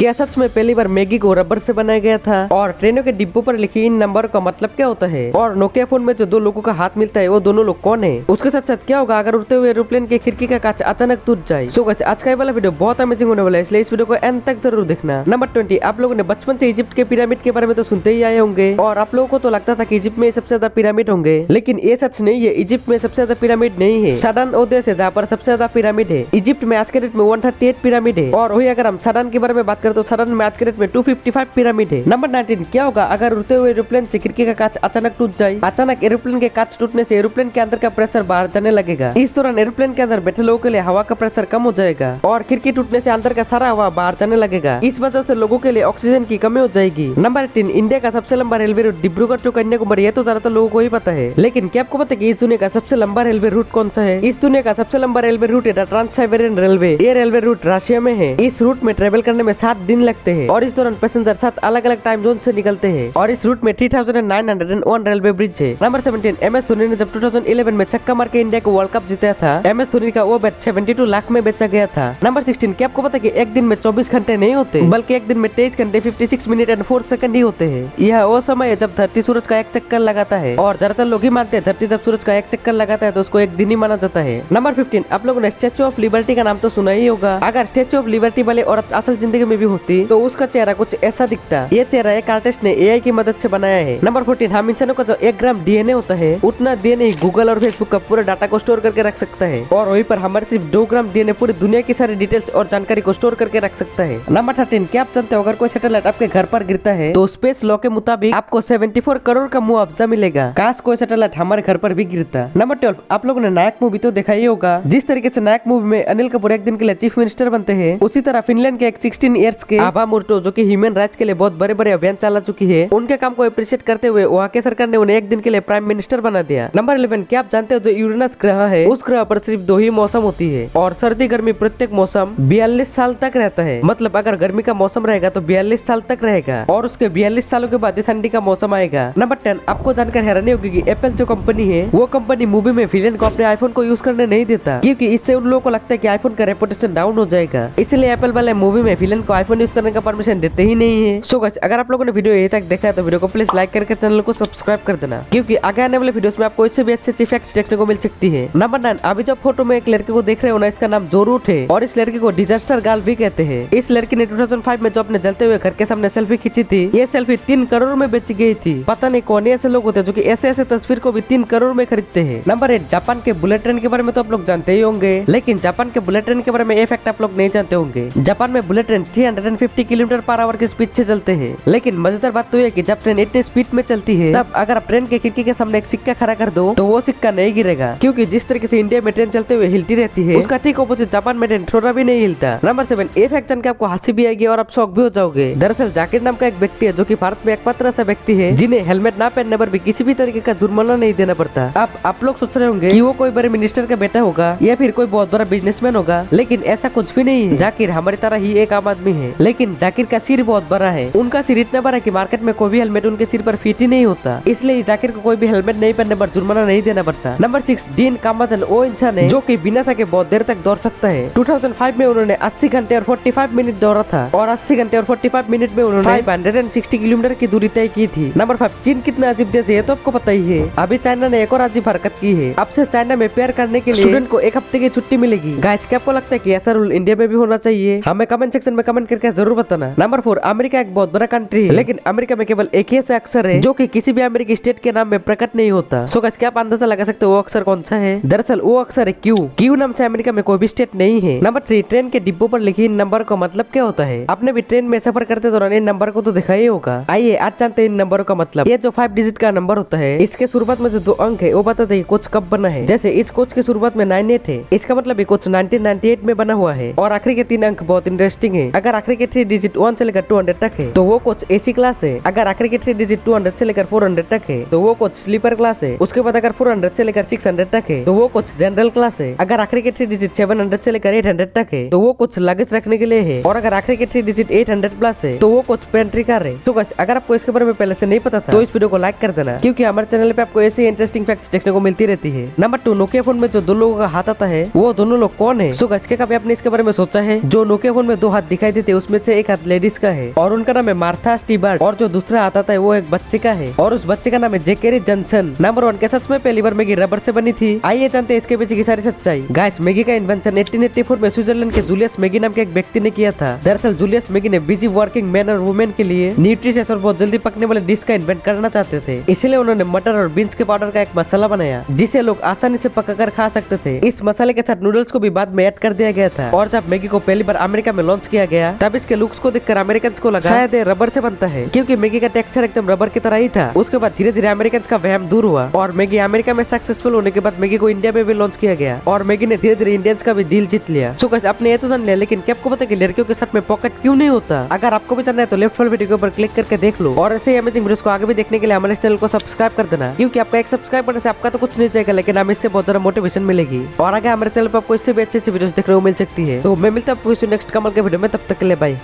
क्या सच में पहली बार मैगी को रबर से बनाया गया था? और ट्रेनों के डिब्बों पर लिखी इन नंबर का मतलब क्या होता है? और नोकिया फोन में जो दो लोगों का हाथ मिलता है वो दोनों लोग कौन है? उसके साथ साथ क्या होगा अगर उड़ते हुए एरोप्लेन की खिड़की का कांच अचानक टूट जाए? सो गाइस, आज का ये वाला वीडियो बहुत अमेजिंग होने वाला है, इसलिए इस वीडियो को एंड तक जरूर देखना। नंबर 20, आप लोगों ने बचपन से इजिप्ट के पिरामिड के बारे में तो सुनते ही आए होंगे और आप लोगों को तो लगता था कि इजिप्ट में सबसे ज्यादा पिरामिड होंगे, लेकिन ये सच नहीं है। इजिप्ट में सबसे ज्यादा पिरामिड नहीं है, सदान ओदेस है जहाँ पर सबसे ज्यादा पिरामिड है। इजिप्ट में आज के डेट में 138 पिरामिड है और वही अगर हम सदान के बारे में बात करें तो सदान में आज के डेट में 255 पिरामिड है। नंबर 19, क्या होगा अगर उड़ते हुए एरोप्लेन से खिड़की का कांच अचानक टूट जाए? अचानक एरोप्लेन के कांच टूटने से एरोप्लेन के अंदर का प्रेशर बाहर जाने लगेगा। इस दौरान एरोप्लेन के अंदर बैठे लोगों के लिए हवा का प्रेशर कम हो जाएगा और खिड़की टूटने से अंदर का सारा हवा बाहर जाने लगेगा। इस वजह से लोगों के लिए ऑक्सीजन की कमी हो जाएगी। नंबर 18, इंडिया का सबसे लंबा railway route Dibrugarh to Kanyakumari, ये तो ज्यादातर लोगों को ही पता है, लेकिन क्या आपको पता है कि इस दुनिया का सबसे लंबा रेलवे रूट कौन सा है? इस दुनिया का सबसे लंबा रेलवे रूट है ट्रांस साइबेरियन रेलवे। ये रेलवे रूट रशिया में है। इस रूट में ट्रेवल करने में 7 दिन लगते हैं और इस दौरान पैसेंजर 7 अलग अलग टाइम जोन से निकलते हैं और इस रूट में 3901 रेलवे ब्रिज है। नंबर 17, एम एस धोनी ने जब 2011 में छक्का मार के इंडिया को वर्ल्ड कप जीता था, एम एस धोनी का वो बैट 72 लाख में बेचा गया था। नंबर 16, क्या आपको पता है कि एक दिन में 24 घंटे नहीं होते, बल्कि एक दिन में 23 घंटे 56 मिनट एंड 4 सेकंड ही होते हैं। यह वो समय है जब धरती सूरज का एक चक्कर लगाता है और ज्यादातर लोग ही मानते हैं धरती जब सूरज का एक चक्कर लगाता है तो उसको एक दिन ही माना जाता है। नंबर 15, आप लोगों ने स्टैच्यू ऑफ लिबर्टी का नाम तो सुना ही होगा। अगर स्टैच्यू ऑफ लिबर्टी वाले औरत असल जिंदगी में भी होती तो उसका चेहरा कुछ ऐसा दिखता। ये चेहरा एक आर्टिस्ट ने एआई की मदद से बनाया है। नंबर 14, हम इंसानों का जो 1 ग्राम डीएनए होता है उतना डीएनए गूगल और फेसबुक का पूरा डाटा को स्टोर करके रख सकता है और वहीं पर हमारे सिर्फ 2 ग्राम डीएनए पूरी दुनिया की सारी डिटेल्स और जानकारी को स्टोर करके रख सकता है। नंबर 13, क्या आप जानते हो अगर कोई सैटेलाइट आपके घर पर गिरता है तो स्पेस लॉ के मुताबिक आपको 74 करोड़ का मुआवजा मिलेगा। काश कोई सैटेलाइट हमारे घर पर भी गिरता। नंबर 12, आप लोगों ने नायक मूवी तो देखा ही होगा। जिस तरीके से नायक मूवी में अनिल कपूर एक दिन के लिए चीफ मिनिस्टर बनते हैं, उसी तरह फिनलैंड के एक 16 इयर्स के आभा मुर्टो जो कि ह्यूमन राइट्स के लिए बहुत बड़े बड़े अभियान चला चुकी है, उनके काम को अप्रिशिएट करते हुए वहाँ के सरकार ने उन्हें एक दिन के लिए प्राइम मिनिस्टर बना दिया। नंबर 11, क्या आप जानते हो जो यूरेनस ग्रह है उस ग्रह पर सिर्फ 2 ही मौसम होती है और सर्दी गर्मी प्रत्येक मौसम 42 साल तक रहता है। मतलब अगर गर्मी का मौसम रहेगा तो 42 साल तक रहेगा और उसके 42 सालों के बाद ठंडी का मौसम आएगा। नंबर 10, आपको जानकर हैरानी होगी कि एप्पल जो कंपनी है वो कंपनी मूवी में विलेन को अपने आईफोन को यूज करने नहीं देता, क्योंकि इससे उन लोगों को लगता है कि आईफोन का रेपुटेशन डाउन हो जाएगा, इसलिए एप्पल वाले मूवी में विलेन को आईफोन यूज करने का परमिशन देते ही नहीं है। सो गाइस, अगर आप लोगों ने वीडियो यहीं तक देखा है तो वीडियो को प्लीज लाइक करके चैनल को सब्सक्राइब कर देना, क्योंकि आगे आने वाले वीडियोस में आपको इससे भी अच्छे फैक्ट्स देखने को मिल सकती है। नंबर 9, अभी जो फोटो में एक लड़के को देख रहे हो ना, इसका नाम जोरूट है और इस लड़के को डिजास्टर गर्ल भी कहते हैं। इस लड़की ने 2005 में जो अपने जलते हुए घर के सामने सेल्फी खींची थी, ये सेल्फी 3 करोड़ में बेची गई थी। पता नहीं कौन ऐसे लोग होते हैं जो कि ऐसे तस्वीर को भी 3 करोड़ में खरीदते हैं। नंबर 8, जापान के बुलेट ट्रेन के बारे में तो आप लोग जानते ही होंगे, लेकिन जापान के बुलेट ट्रेन के बारे में ये फैक्ट आप लोग नहीं जानते होंगे। जापान में bullet train 350 kilometre per hour की स्पीड से चलते हैं, लेकिन मजेदार बात तो यह कि जब ट्रेन इतनी स्पीड में चलती है तब अगर आप ट्रेन के खिड़की के सामने एक सिक्का खड़ा कर दो तो वो सिक्का नहीं गिरेगा, क्योंकि जिस तरीके से इंडिया में ट्रेन चलते हुए हिलती रहती है उसका ठीक ऑपोजिट जापान में ट्रेन थोड़ा भी नहीं हिलता। नंबर 7, ये फैक्ट जान के आपको हंसी भी आएगी और आप शॉक भी हो जाओगे। दरअसल जाकिर नाम का एक व्यक्ति है जो कि भारत में एकमात्र ऐसा व्यक्ति है जिन्हें हेलमेट ना पहनने पर भी किसी भी तरीके का जुर्माना नहीं देना पड़ता। अब आप लोग सोच रहे होंगे कि वो कोई बड़े मिनिस्टर का बेटा होगा या फिर कोई बहुत बड़ा बिजनेसमैन होगा, लेकिन ऐसा कुछ भी नहीं है। जाकिर हमारी तरह ही एक आम आदमी है, लेकिन जाकिर का सिर बहुत बड़ा है। उनका सिर इतना बड़ा कि मार्केट में कोई भी हेलमेट उनके सिर पर फिट ही नहीं होता, इसलिए जाकिर को कोई भी हेलमेट नहीं पहनने पर जुर्माना नहीं देना पड़ता। नंबर 6, डीन कामाजन वो इंसान है जो कि बिना थके बहुत देर तक दौड़ सकता है। 2005 में उन्होंने 80 घंटे और 45 मिनट दौड़ा था और 80 घंटे और 45 मिनट में उन्होंने 560 किलोमीटर की दूरी तय की थी। नंबर 5, चीन कितना अजीब देश है तो आपको पता ही है। अभी चाइना ने एक और अजीब हरकत की है। अब से चाइना में प्यार करने के लिए स्टूडेंट को 1 हफ्ते की छुट्टी मिलेगी। गाइस, क्या आपको लगता है कि ऐसा रूल इंडिया में भी होना चाहिए? हमें कमेंट सेक्शन में कमेंट करके जरूर बताना। नंबर 4, अमेरिका एक बहुत बड़ा कंट्री है, लेकिन अमेरिका में केवल एक ही ऐसा अक्षर है जो कि किसी भी अमेरिकी स्टेट के नाम में प्रकट नहीं होता। सो गाइस, क्या आप अंदाजा लगा सकते हो वो अक्षर कौन सा है? दरअसल वो अक्षर है क्यू। क्यू नाम से अमेरिका में कोई भी स्टेट नहीं है। नंबर 3, ट्रेन के डिब्बों पर लिखी इन नंबर का मतलब क्या होता है? आपने भी ट्रेन में सफर करते दौरान इन नंबर को तो देखा ही होगा। आइए आज जानते हैं इन नंबरों का मतलब। ये जो 5 डिजिट का नंबर होता है, इसके शुरुआत में जो 2 अंक है वो बताते हैं कोच कब बना है। जैसे इस कोच की शुरुआत में 98 है, इसका मतलब ये कोच 1998 में बना हुआ है। और आखिरी के 3 अंक बहुत इंटरेस्टिंग है। अगर आखिरी के 3 डिजिट 1 से लेकर 200 तक है तो वो कोच एसी क्लास है। अगर आखिरी के 3 डिजिट 200 से लेकर 400 तक है तो वो कोच स्लीपर क्लास है। उसके बाद अगर 400 से लेकर 600 तक है तो वो कोच जनरल क्लास है। अगर आखिरी के 3 डिजिट 700 से लेकर 800 तक है तो वो कुछ लगेज रखने के लिए है। और अगर आखिरी के 3 डिजिट 800 प्लस है तो वो कुछ पेंट्री कार है। तो गाइस, अगर आपको इसके बारे में पहले से नहीं पता था तो इस वीडियो को लाइक कर देना, क्योंकि हमारे चैनल पे आपको ऐसे इंटरेस्टिंग फैक्ट्स देखने को मिलती रहती है। नंबर 2, नोकिया फोन में जो 2 लोगों का हाथ आता है वो दोनों लोग कौन है? सो गाइस, क्या कभी आपने इसके बारे में सोचा है जो नोकिया फोन में 2 हाथ दिखाई देते थे उसमें से एक हाथ लेडीज का है और उनका नाम है मार्था स्टीवर्ट और जो दूसरा हाथ आता है वो एक बच्चे का है और उस बच्चे का नाम है जेकेरी जॉनसन। नंबर 1 के सच में पहली बार मैगी रबर से बनी थी। आइए जानते हैं इसके पीछे की सारी सच्चाई। गाइस, मैगी का इन्वेंशन 1884 में स्विट्जरलैंड के जूलियस मैगी नाम के एक व्यक्ति ने किया था। दरअसल जूलियस मैगी ने बिजी वर्किंग मैन और वुमेन के लिए न्यूट्रिशियस और बहुत जल्दी पकने वाले डिश का इन्वेंट करना चाहते थे, इसलिए उन्होंने मटर और बीन्स के पाउडर का एक मसाला बनाया जिसे लोग आसानी से पकाकर खा सकते थे। इस मसाले के साथ नूडल्स को भी बाद में ऐड कर दिया गया था और जब मैगी को पहली बार अमेरिका में लॉन्च किया गया तब इसके लुक्स को देखकर अमेरिकन को लगा शायद ये रबर से बनता है, क्योंकि मैगी का टेक्सचर एकदम रबर की तरह ही था। उसके बाद धीरे धीरे अमेरिकन का वहम दूर हुआ और मैगी अमेरिका में सक्सेसफुल होने के बाद मैगी को इंडिया में भी लॉन्च किया गया और मैगी ने धीरे धीरे इंडियंस का भी दिल जीत लिया। सो गाइस, आपने ये तो जान लिया, लेकिन क्या आपको पता है कि लड़कियों के साथ में पॉकेट क्यों नहीं होता? अगर आपको भी जानना है तो लेफ्ट वाले वीडियो के ऊपर क्लिक करके देख लो और ऐसे अमेजिंग वीडियोस को आगे भी देखने के लिए हमारे चैनल को सब्सक्राइब कर देना, क्योंकि आपका एक सब्सक्राइब करने से आपका तो कुछ नहीं जाएगा, लेकिन हमें इससे बहुत ज्यादा मोटिवेशन मिलेगी और आगे हमारे चैनल पर आपको इससे भी अच्छी वीडियोस देखने को मिल सकती है। तो मैं मिलता हूँ आपको नेक्स्ट कमल के वीडियो में, तब तक के लिए बाय।